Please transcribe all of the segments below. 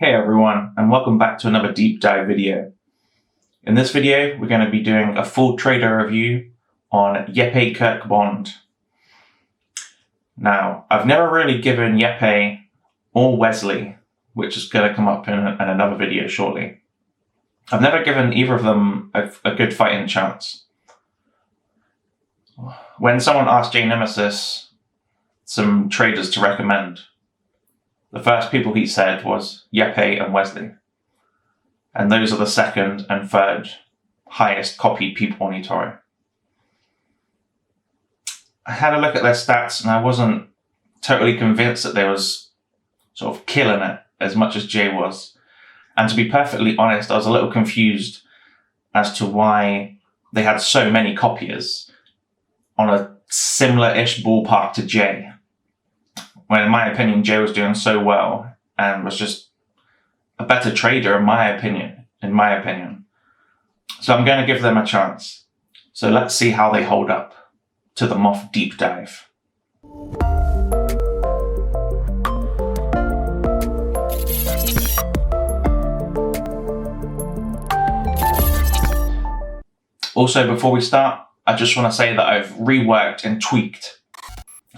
Hey everyone, and welcome back to another deep dive video. In this video, we're going to be doing a full trader review on JeppeKirkBonde. Now, I've never really given Jeppe or Wesley, which is going to come up in another video shortly. I've never given either of them a good fighting chance. When someone asked J Nemesis some traders to recommend, the first people he said was Jeppe and Wesley. And those are the second and third highest copied people on eToro. I had a look at their stats and I wasn't totally convinced that they was sort of killing it as much as Jay was. And to be perfectly honest, I was a little confused as to why they had so many copiers on a similar-ish ballpark to Jay. When in my opinion, Jay was doing so well and was just a better trader in my opinion. So I'm going to give them a chance. So let's see how they hold up to the mOth deep dive. Also, before we start, I just want to say that I've reworked and tweaked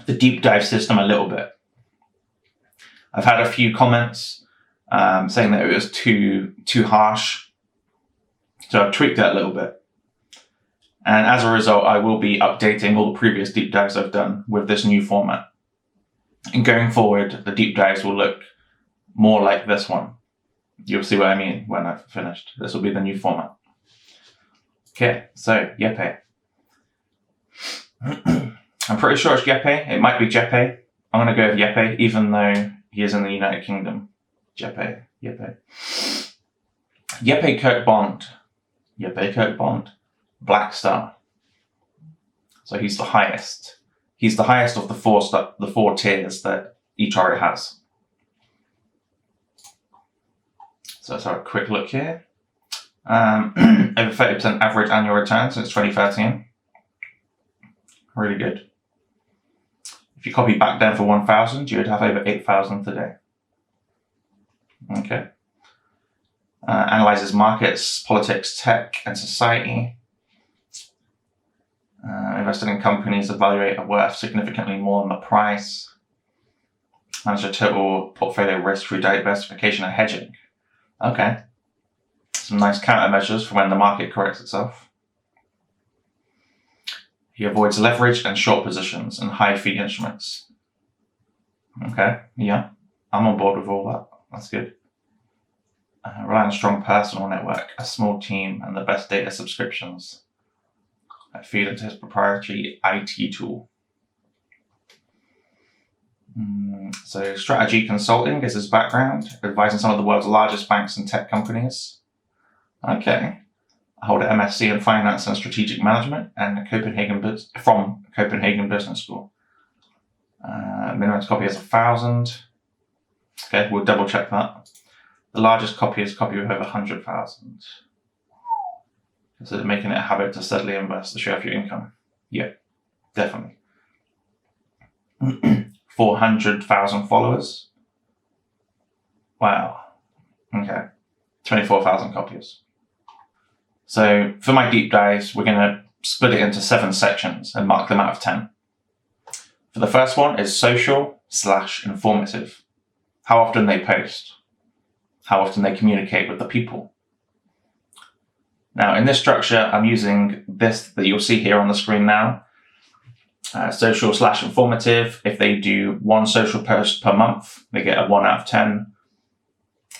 the deep dive system a little bit. I've had a few comments saying that it was too harsh, so I've tweaked it a little bit. And as a result, I will be updating all the previous deep dives I've done with this new format. And going forward, the deep dives will look more like this one. You'll see what I mean when I've finished. This will be the new format. Okay, so Jeppe. I'm pretty sure it's Jeppe. It might be Jeppe. I'm going to go with Jeppe, even though he is in the United Kingdom. JeppeKirkBonde. Black Star. So he's the highest. He's the highest of the four tiers that eToro has. So let's have a quick look here. Over 30% average annual return since 2013. Really good. If you copy back down for 1,000, you would have over 8,000 today. Okay. Analyzes markets, politics, tech, and society. Invested in companies evaluate are worth significantly more than the price. Manage a total portfolio risk through diversification and hedging. Okay. Some nice countermeasures for when the market corrects itself. He avoids leverage and short positions and high fee instruments. Okay, yeah, I'm on board with all that. That's good. Rely on a strong personal network, a small team, and the best data subscriptions. I feed into his proprietary IT tool. So strategy consulting is his background, advising some of the world's largest banks and tech companies. Okay. I hold an MSc in Finance and Strategic Management and from Copenhagen Business School. Minimum copy is 1,000. Okay, we'll double check that. The largest copy is copy with over 100,000. Consider making it a habit to steadily invest to show off your income. Yeah, definitely. 400,000 followers. Wow. Okay. 24,000 copies. So for my deep dives, we're going to split it into 7 sections and mark them out of 10. For the first one is social/informative. How often they post. How often they communicate with the people. Now in this structure, I'm using this that you'll see here on the screen now. Social/informative. If they do 1 social post per month, they get a 1 out of 10.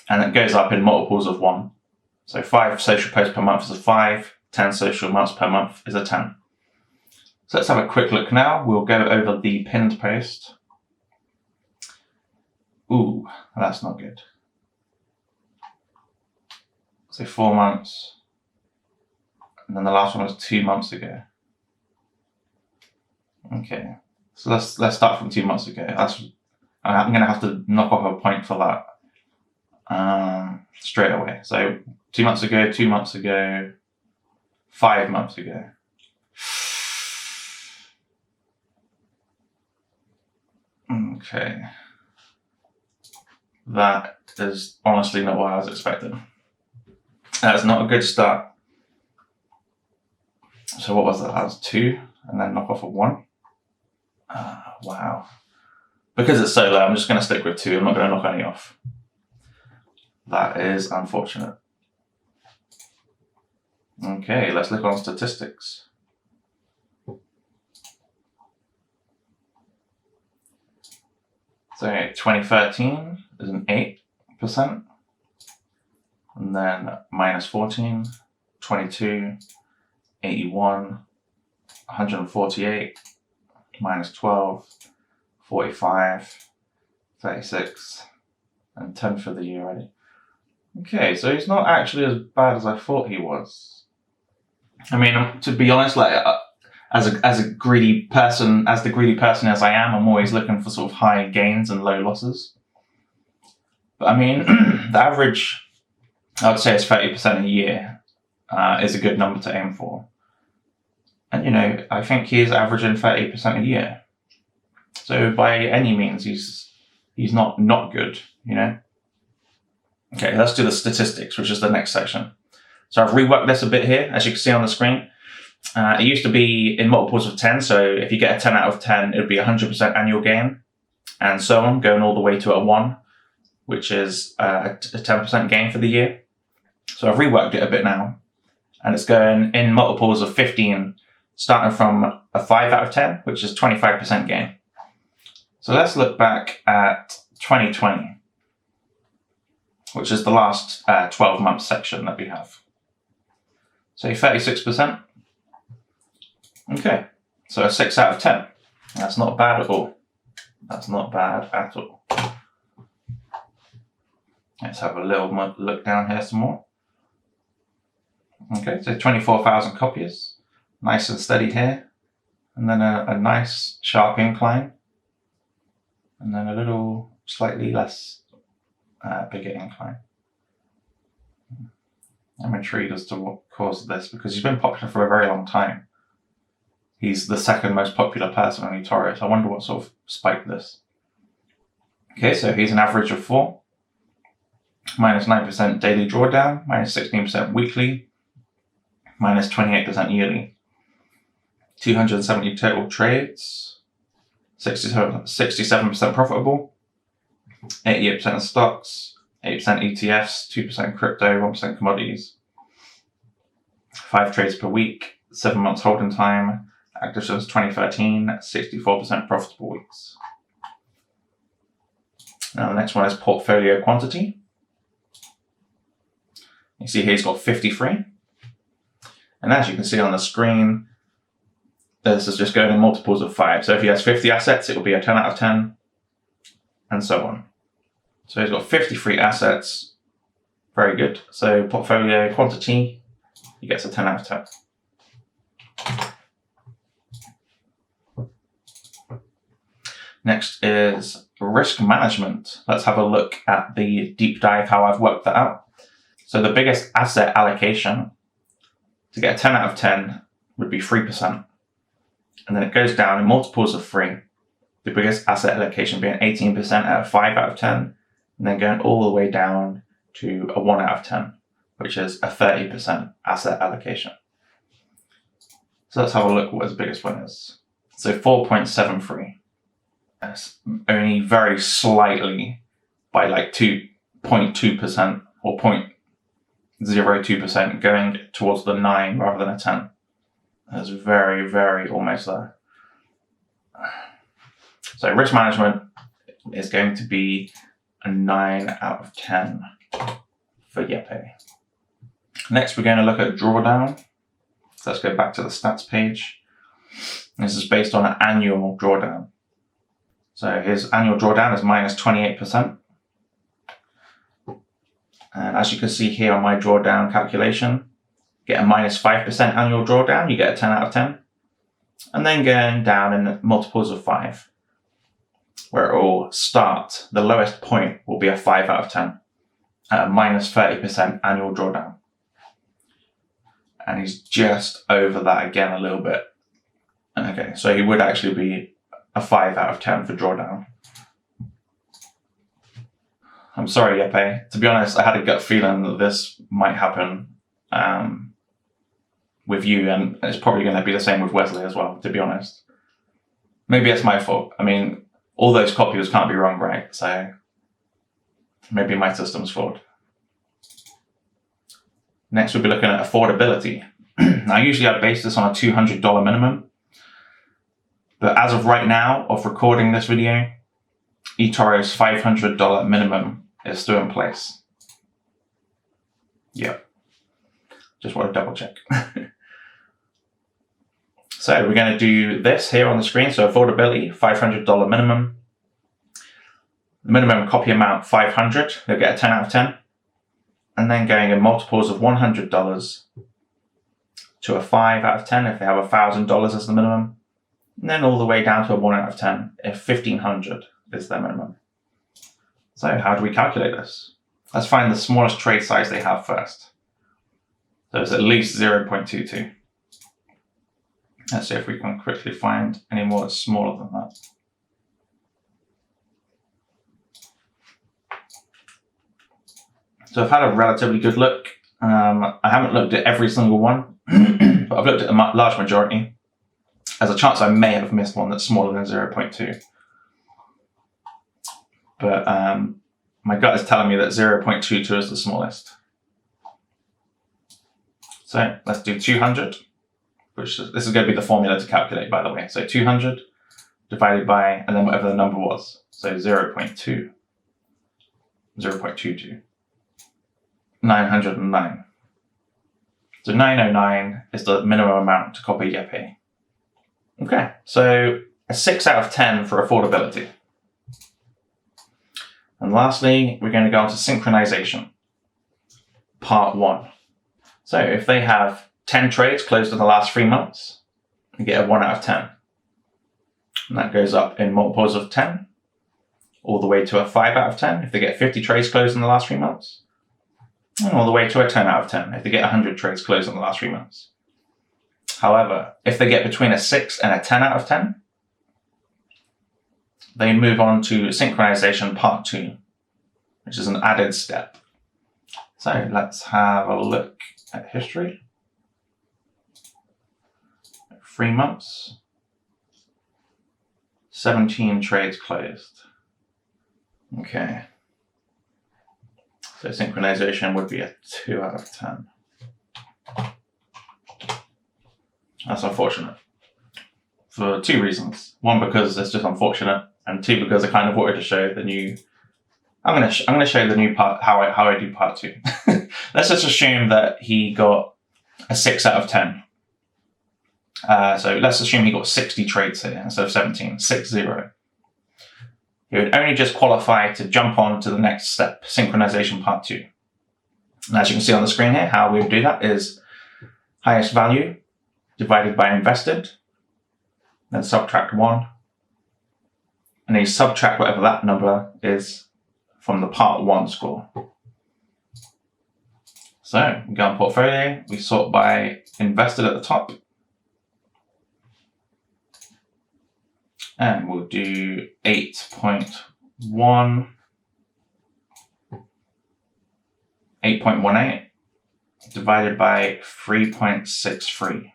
And it goes up in multiples of 1. So 5 social posts per month is a 5, 10 social months per month is a 10. So let's have a quick look now. We'll go over the pinned post. Ooh, that's not good. So 4 months. And then the last one was 2 months ago. Okay, so let's start from 2 months ago. I'm going to have to knock off a point for that. Straight away. So 2 months ago, 2 months ago, 5 months ago. Okay. That is honestly not what I was expecting. That's not a good start. So what was that? That was 2, and then knock off a 1. Wow. Because it's so low, I'm just going to stick with 2. I'm not going to knock any off. That is unfortunate. Okay, let's look on statistics. So 2013 is an 8%. And then minus 14, 22, 81, 148, minus 12, 45, 36, and 10 for the year already. Okay, so he's not actually as bad as I thought he was. I mean, to be honest, like as the greedy person as I am, I'm always looking for sort of high gains and low losses. But I mean, the average, I would say, is 30% a year is a good number to aim for. And, you know, I think he is averaging 30% a year. So by any means, he's not good, you know. Okay, let's do the statistics, which is the next section. So I've reworked this a bit here, as you can see on the screen. It used to be in multiples of 10, so if you get a 10 out of 10, it would be 100% annual gain, and so on, going all the way to a 1, which is a 10% gain for the year. So I've reworked it a bit now, and it's going in multiples of 15, starting from a 5 out of 10, which is 25% gain. So let's look back at 2020, which is the last 12-month section that we have. So 36%. Okay, so a 6 out of 10. That's not bad at all. That's not bad at all. Let's have a little look down here some more. Okay, so 24,000 copies. Nice and steady here. And then a nice sharp incline. And then a little slightly less bigger incline. I'm intrigued as to what caused this, because he's been popular for a very long time. He's the second most popular person on eToro, so I wonder what sort of spiked this. Okay, so he's an average of 4, minus 9% daily drawdown, minus 16% weekly, minus 28% yearly. 270 total trades, 67% profitable, 88% stocks, 8% ETFs, 2% crypto, 1% commodities. 5 trades per week, 7 months holding time, active since 2013, 64% profitable weeks. Now the next one is portfolio quantity. You see here he's got 53. And as you can see on the screen, this is just going in multiples of 5. So if he has 50 assets, it will be a 10 out of 10, and so on. So he's got 53 assets. Very good. So portfolio quantity, he gets a 10 out of 10. Next is risk management. Let's have a look at the deep dive, how I've worked that out. So the biggest asset allocation to get a 10 out of 10 would be 3%. And then it goes down in multiples of 3. The biggest asset allocation being 18% at a 5 out of 10. And then going all the way down to a 1 out of 10, which is a 30% asset allocation. So let's have a look what his biggest one is. So 4.73. That's only very slightly by like 2.2% or 0.02% going towards the 9 rather than a 10. That's very, very almost there. So risk management is going to be a 9 out of 10 for Jeppe. Next, we're going to look at drawdown. So let's go back to the stats page. This is based on an annual drawdown. So his annual drawdown is minus 28%. And as you can see here on my drawdown calculation, get a minus 5% annual drawdown, you get a 10 out of 10. And then going down in multiples of 5, where it will start, the lowest point will be a 5 out of 10 at a minus 30% annual drawdown. And he's just over that again a little bit. Okay, so he would actually be a 5 out of 10 for drawdown. I'm sorry, Jeppe. To be honest, I had a gut feeling that this might happen with you, and it's probably going to be the same with Wesley as well, to be honest. Maybe it's my fault. I mean, all those copiers can't be wrong, right? So maybe my system's flawed. Next, we'll be looking at affordability. Now, usually I base this on a $200 minimum. But as of right now, of recording this video, eToro's $500 minimum is still in place. Yep. Just want to double check. So we're going to do this here on the screen. So affordability, $500 minimum. The minimum copy amount, 500. They'll get a 10 out of 10. And then going in multiples of $100 to a 5 out of 10 if they have $1,000 as the minimum. And then all the way down to a 1 out of 10 if 1,500 is their minimum. So how do we calculate this? Let's find the smallest trade size they have first. So it's at least 0.22. Let's see if we can quickly find any more that's smaller than that. So I've had a relatively good look. I haven't looked at every single one, but I've looked at a large majority. There's a chance I may have missed one that's smaller than 0.2. But my gut is telling me that 0.22 is the smallest. So let's do 200, this is going to be the formula to calculate, by the way. So 200 divided by, and then whatever the number was. So 0.2, 0.22, 909. So 909 is the minimum amount to copy Jeppe. Okay, so a 6 out of 10 for affordability. And lastly, we're going to go on to synchronization, part 1. So if they have 10 trades closed in the last 3 months, you get a 1 out of 10. And that goes up in multiples of 10, all the way to a 5 out of 10 if they get 50 trades closed in the last 3 months, and all the way to a 10 out of 10 if they get 100 trades closed in the last 3 months. However, if they get between a 6 and a 10 out of 10, they move on to synchronization part 2, which is an added step. So let's have a look at history. 3 months, 17 trades closed. Okay. So synchronization would be a 2 out of 10. That's unfortunate for 2 reasons. 1, because it's just unfortunate, and 2, because I kind of wanted to show the new. I'm gonna show the new part, how I do part 2. Let's just assume that he got a 6 out of 10. So let's assume he got 60 trades here instead of 17, 6-0. He would only just qualify to jump on to the next step, synchronization part 2. And as you can see on the screen here, how we would do that is highest value divided by invested, then subtract 1, and then you subtract whatever that number is from the part 1 score. So we go on portfolio, we sort by invested at the top, and we'll do 8.18 divided by 3.63.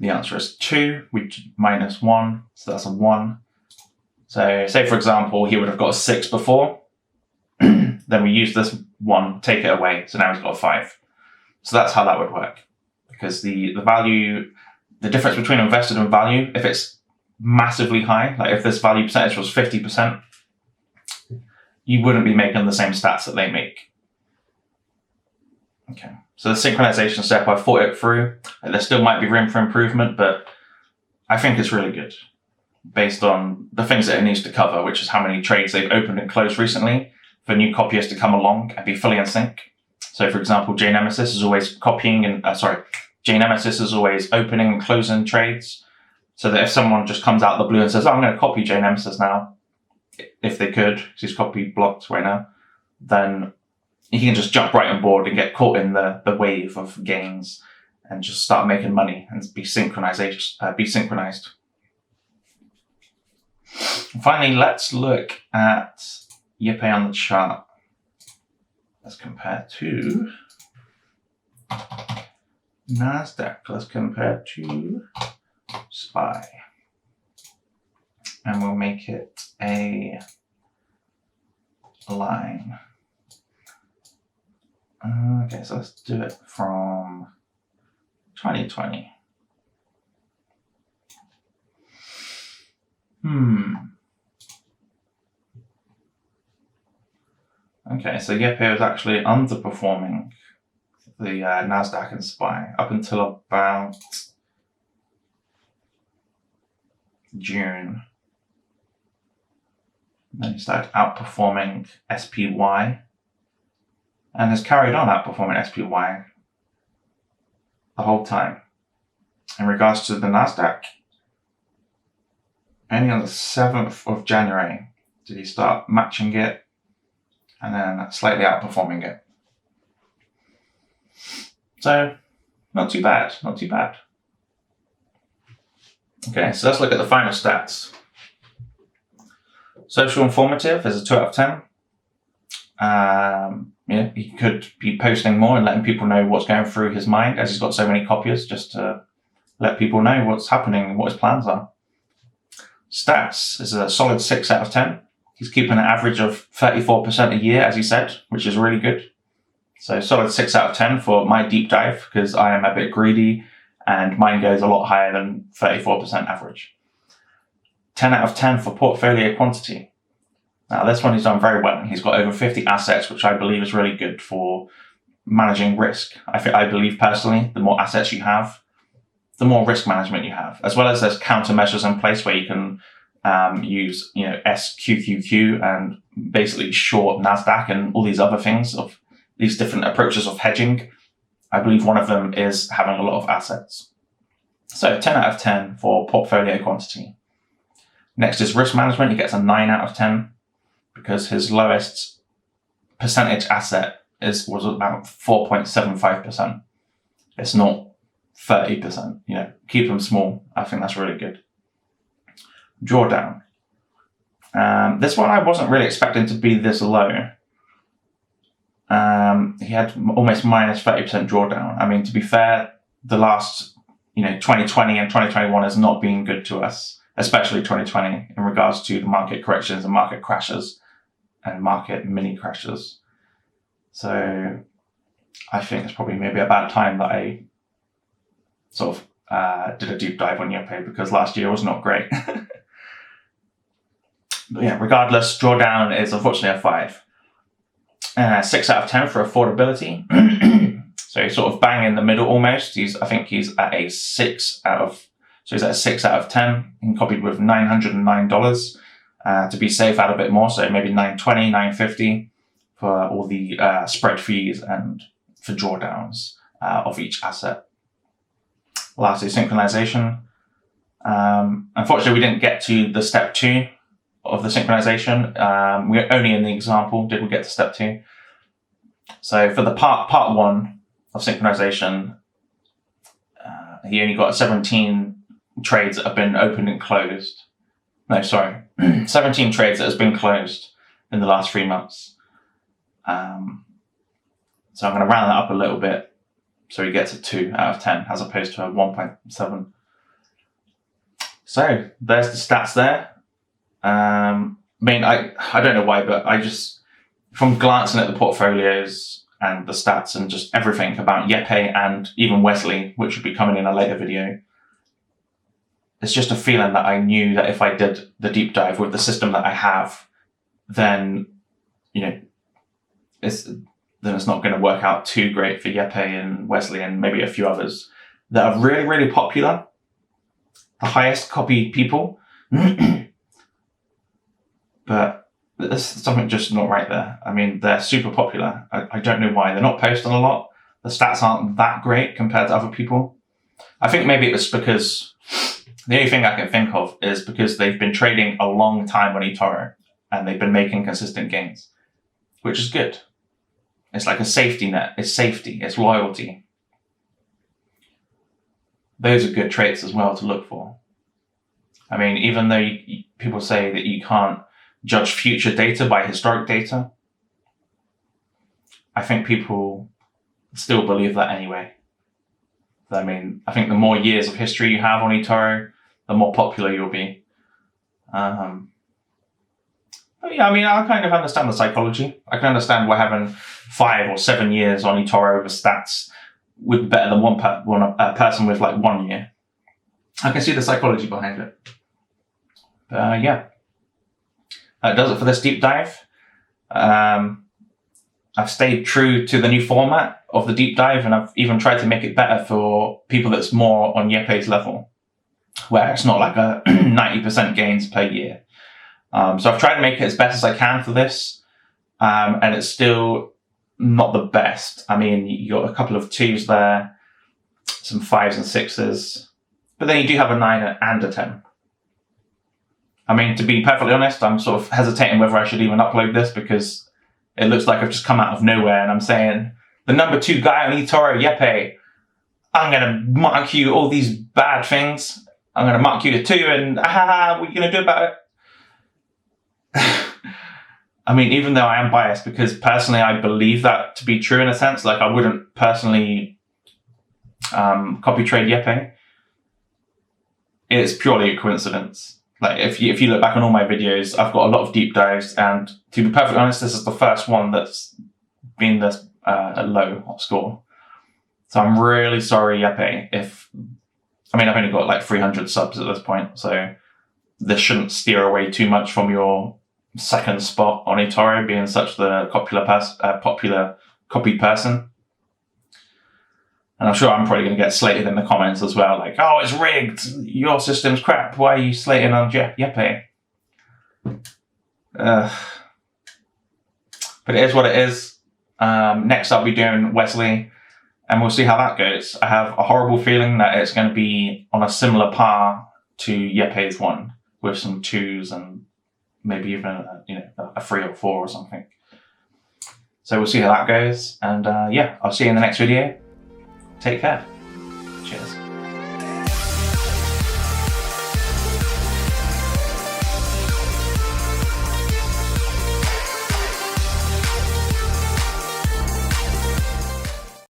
The answer is 2, which minus 1, so that's a 1. So say, for example, he would have got a 6 before, then we use this 1, take it away, so now he's got a 5. So that's how that would work. Because the value, the difference between invested and value, if it's massively high, like if this value percentage was 50%, you wouldn't be making the same stats that they make. Okay, so the synchronization step, I thought it through. There still might be room for improvement, but I think it's really good based on the things that it needs to cover, which is how many trades they've opened and closed recently for new copyists to come along and be fully in sync. So for example, JNemesis is always JNemesis is always opening and closing trades, so that if someone just comes out of the blue and says, oh, I'm going to copy JNemesis now, if they could, because he's copy blocked right now, then he can just jump right on board and get caught in the wave of gains and just start making money and be synchronized. And finally, let's look at Yeppe on the chart. Let's compare to NASDAQ. Let's compare to SPY. And we'll make it a line. Okay, so let's do it from 2020. Okay, so Yeppe was actually underperforming the NASDAQ and SPY up until about June. Then he started outperforming SPY and has carried on outperforming SPY the whole time. In regards to the NASDAQ, only on the 7th of January did he start matching it and then slightly outperforming it. So, not too bad, not too bad. Okay, so let's look at the final stats. Social informative is a 2 out of 10. Yeah, he could be posting more and letting people know what's going through his mind, as he's got so many copiers, just to let people know what's happening and what his plans are. Stats is a solid 6 out of 10. He's keeping an average of 34% a year, as he said, which is really good. So solid 6 out of 10 for my deep dive, because I am a bit greedy and mine goes a lot higher than 34% average. 10 out of 10 for portfolio quantity. Now this one he's done very well. He's got over 50 assets, which I believe is really good for managing risk. I believe personally, the more assets you have, the more risk management you have, as well as there's countermeasures in place where you can use, SQQQ and basically short NASDAQ and all these other things of these different approaches of hedging. I believe one of them is having a lot of assets. So 10 out of 10 for portfolio quantity. Next is risk management. He gets a 9 out of 10 because his lowest percentage asset was about 4.75%. It's not 30%. Keep them small. I think that's really good. Drawdown. This one I wasn't really expecting to be this low. He had almost minus 30% drawdown. I mean, to be fair, the last 2020 and 2021 has not been good to us, especially 2020 in regards to the market corrections and market crashes and market mini crashes. So I think it's probably maybe a bad time that I sort of did a deep dive on Yeppe, because last year was not great. But yeah, regardless, drawdown is unfortunately a 5. 6 out of 10 for affordability. So he's sort of bang in the middle almost. I think he's at a 6 out of 10. He copied with $909. To be safe, add a bit more, so maybe $920, $950 for all the spread fees and for drawdowns of each asset. Lastly, synchronization. Unfortunately, we didn't get to the step 2 of the synchronization. We're only in the example did we get to step 2. So for the part 1 of synchronization, he only got 17 trades that have been opened and closed. No, sorry, 17 trades that has been closed in the last 3 months. So I'm going to round that up a little bit, so he gets a 2 out of 10 as opposed to a 1.7. So there's the stats there. I don't know why, but I just, from glancing at the portfolios and the stats and just everything about Yeppe and even Wesley, which will be coming in a later video, it's just a feeling that I knew that if I did the deep dive with the system that I have, then, it's not going to work out too great for Yeppe and Wesley and maybe a few others that are really, really popular. The highest copy people. But there's something just not right there. I mean, they're super popular. I don't know why. They're not posting a lot. The stats aren't that great compared to other people. I think maybe it was because the only thing I can think of is because they've been trading a long time on eToro and they've been making consistent gains, which is good. It's like a safety net. It's safety. It's loyalty. Those are good traits as well to look for. I mean, even though people say that you can't judge future data by historic data. I think people still believe that anyway. I mean, I think the more years of history you have on eToro, the more popular you'll be. But yeah, I mean, I kind of understand the psychology. I can understand why having 5 or 7 years on eToro over stats would be better than one person with like 1 year. I can see the psychology behind it. Yeah, that does it for this deep dive. I've stayed true to the new format of the deep dive, and I've even tried to make it better for people that's more on Jeppe's level, where it's not like a 90% gains per year. So I've tried to make it as best as I can for this, and it's still not the best. I mean, you got a couple of 2s there, some 5s and 6s, but then you do have a 9 and a 10. I mean, to be perfectly honest, I'm sort of hesitating whether I should even upload this, because it looks like I've just come out of nowhere and I'm saying, the number 2 guy on eToro, Jeppe, I'm going to mark you all these bad things. I'm going to mark you to 2 and what are you going to do about it? I mean, even though I am biased, because personally I believe that to be true in a sense, like I wouldn't personally copy trade Jeppe. It's purely a coincidence. Like if you look back on all my videos, I've got a lot of deep dives, and to be perfectly honest, this is the first one that's been this low score. So I'm really sorry, Jeppe. I've only got like 300 subs at this point, so this shouldn't steer away too much from your second spot on eToro, being such the popular copied person. And I'm sure I'm probably going to get slated in the comments as well, like, oh, it's rigged, your system's crap, why are you slating on Jeppe? But it is what it is. Next I'll be doing Wesley, and we'll see how that goes. I have a horrible feeling that it's going to be on a similar par to Jeppe's one, with some 2s and maybe even a 3 or 4 or something. So we'll see how that goes, and yeah, I'll see you in the next video. Take care. Cheers.